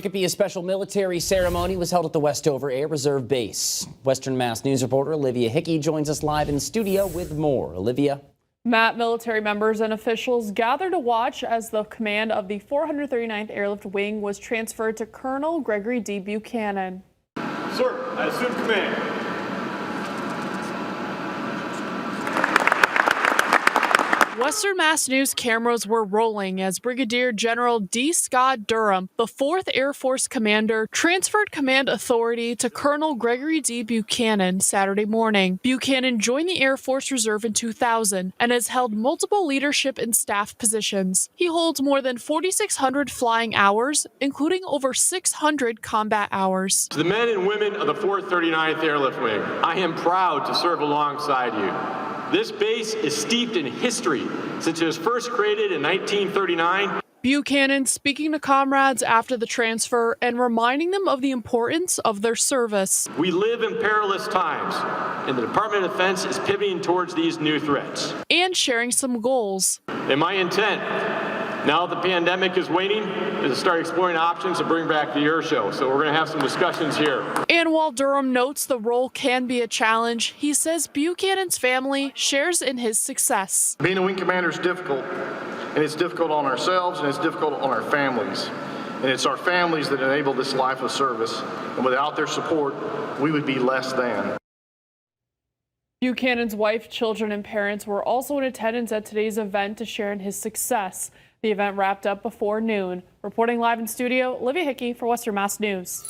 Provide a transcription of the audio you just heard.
Chicopee, a special military ceremony was held at the Westover Air Reserve Base. Western Mass News reporter Olivia Hickey joins us live in studio with more. Olivia. Matt, military members and officials gathered to watch as the command of the 439th Airlift Wing was transferred to Colonel Gregory D. Buchanan. Sir, I assume command. Western Mass News cameras were rolling as Brigadier General D. Scott Durham, the 4th Air Force commander, transferred command authority to Colonel Gregory D. Buchanan Saturday morning. Buchanan joined the Air Force Reserve in 2000 and has held multiple leadership and staff positions. He holds more than 4,600 flying hours, including over 600 combat hours. To the men and women of the 439th Airlift Wing, I am proud to serve alongside you. This base is steeped in history since it was first created in 1939. Buchanan speaking to comrades after the transfer and reminding them of the importance of their service. We live in perilous times, and the Department of Defense is pivoting towards these new threats. And sharing some goals. And my intent, now that the pandemic is waning, is to start exploring options to bring back the air show. So we're going to have some discussions here. And while Durham notes the role can be a challenge, he says Buchanan's family shares in his success. Being a wing commander is difficult, and it's difficult on ourselves and it's difficult on our families. And it's our families that enable this life of service. And without their support, we would be less than. Buchanan's wife, children, and parents were also in attendance at today's event to share in his success. The event wrapped up before noon. Reporting live in studio, Olivia Hickey for Western Mass News.